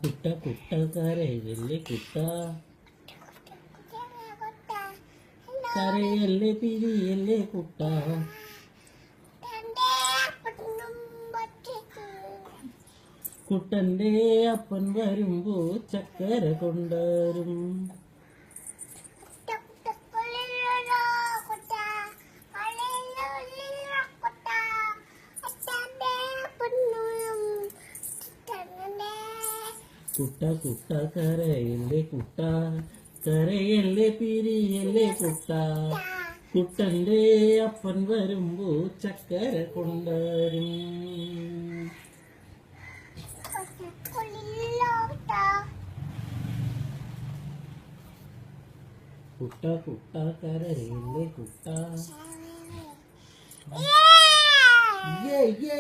കുട്ട കുട്ട കരയല്ലേ കുട്ട, കരയല്ലേ പിരിയല്ലേ കുട്ട. കുട്ടന്റെ അപ്പൻ വരുമ്പോ ചക്കര കൊണ്ടുവരും. കുട്ട കുട്ട കരയല്ലേ കുട്ട, കരയല്ലേ പിരിയല്ലേ കുട്ട. കുട്ടന്റെ അപ്പൻ വരുമ്പോ ചക്കര കൊണ്ടുവരും. കുട്ട കുട്ട കരയല്ലേ കുട്ട. യേ യേ